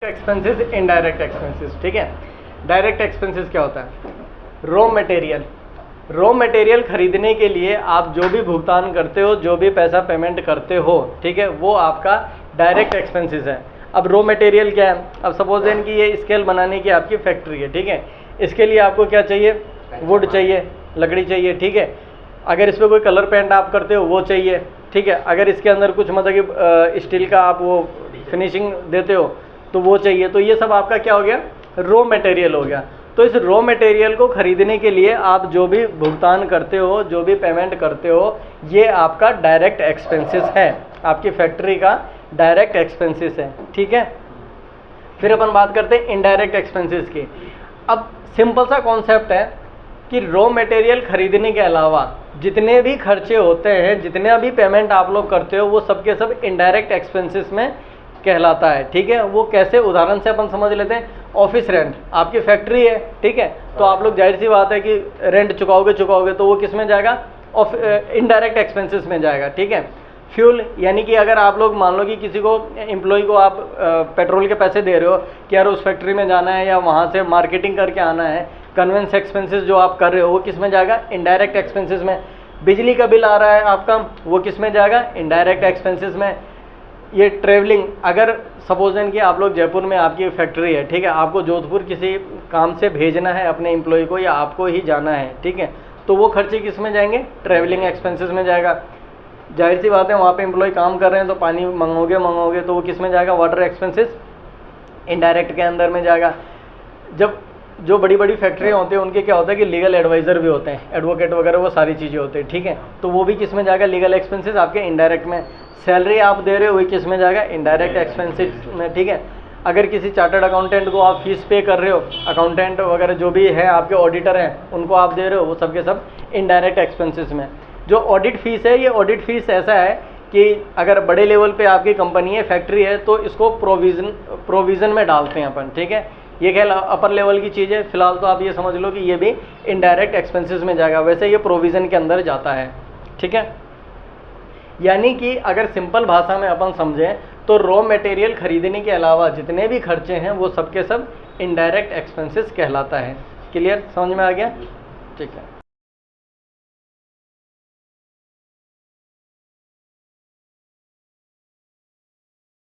Expenses, indirect expenses, ठीक है। Direct expenses क्या होता है? रॉ मटेरियल खरीदने के लिए आप जो भी भुगतान करते हो, जो भी पैसा पेमेंट करते हो, ठीक है, वो आपका डायरेक्ट एक्सपेंसेस है। अब रॉ मटेरियल क्या है? अब सपोज देन कि ये स्केल बनाने की आपकी फैक्ट्री है, ठीक है। इसके लिए आपको क्या चाहिए? वुड चाहिए, लकड़ी चाहिए, ठीक है। अगर इस पर कोई कलर पेंट आप करते हो वो चाहिए, ठीक है। अगर इसके अंदर कुछ मतलब कि स्टील का आप वो फिनिशिंग देते हो तो वो चाहिए। तो ये सब आपका क्या हो गया? रॉ मटेरियल हो गया। तो इस रॉ मटेरियल को खरीदने के लिए आप जो भी भुगतान करते हो, जो भी पेमेंट करते हो, ये आपका डायरेक्ट एक्सपेंसेस है, आपकी फैक्ट्री का डायरेक्ट एक्सपेंसेस है, ठीक है। फिर अपन बात करते हैं इनडायरेक्ट एक्सपेंसेस की। अब सिंपल सा कॉन्सेप्ट है कि रॉ मटेरियल खरीदने के अलावा जितने भी खर्चे होते हैं, जितने भी पेमेंट आप लोग करते हो, वो सब के सब इनडायरेक्ट एक्सपेंसेस में कहलाता है, ठीक है। वो कैसे? उदाहरण से अपन समझ लेते हैं। ऑफिस रेंट, आपकी फैक्ट्री है, ठीक है, तो आप लोग जाहिर सी बात है कि रेंट चुकाओगे तो वो किस में जाएगा? इनडायरेक्ट एक्सपेंसेस में जाएगा, ठीक है। फ्यूल, यानी कि अगर आप लोग मान लो कि किसी को एम्प्लॉय को आप पेट्रोल के पैसे दे रहे हो कि यार उस फैक्ट्री में जाना है या वहाँ से मार्केटिंग करके आना है, कन्वेंस एक्सपेंसेस जो आप कर रहे हो वो किस में जाएगा? इनडायरेक्ट एक्सपेंसेस में। बिजली का बिल आ रहा है आपका, वो किस में जाएगा? इनडायरेक्ट एक्सपेंसेस में। ये ट्रैवलिंग, अगर सपोज देन कि आप लोग जयपुर में आपकी फैक्ट्री है, ठीक है, आपको जोधपुर किसी काम से भेजना है अपने एम्प्लॉय को या आपको ही जाना है, ठीक है, तो वो खर्चे किस में जाएंगे? ट्रैवलिंग एक्सपेंसेस में जाएगा। जाहिर सी बात है वहाँ पे एम्प्लॉय काम कर रहे हैं तो पानी मंगोगे तो वो किस में जाएगा? वाटर एक्सपेंसेस, इनडायरेक्ट के अंदर में जाएगा। जब जो बड़ी बड़ी फैक्ट्रियाँ होती हैं उनके क्या होता है कि लीगल एडवाइज़र भी होते हैं, एडवोकेट वगैरह, वो सारी चीज़ें होती हैं, ठीक है, तो वो भी किस में जाएगा? लीगल एक्सपेंसेस आपके इनडायरेक्ट में। सैलरी आप दे रहे हो वही किस में जाएगा? इनडायरेक्ट एक्सपेंसेस में, ठीक है। अगर किसी चार्टर्ड अकाउंटेंट को आप फीस पे कर रहे हो, अकाउंटेंट वगैरह जो भी है आपके ऑडिटर हैं उनको आप दे रहे हो, वो सब के सब इनडायरेक्ट एक्सपेंसेस में। जो ऑडिट फीस है, ये ऑडिट फीस ऐसा है कि अगर बड़े लेवल पे आपकी कंपनी है, फैक्ट्री है, तो इसको प्रोविज़न में डालते हैं अपन, ठीक है। ये खेल अपर लेवल की चीज़ है, फिलहाल तो आप ये समझ लो कि ये भी इनडायरेक्ट एक्सपेंसेस में जाएगा, वैसे ये प्रोविज़न के अंदर जाता है, ठीक है। यानी कि अगर सिंपल भाषा में अपन समझें तो रॉ मटेरियल खरीदने के अलावा जितने भी खर्चे हैं वो सब के सब इनडायरेक्ट एक्सपेंसेस कहलाता है। क्लियर? समझ में आ गया? ठीक है।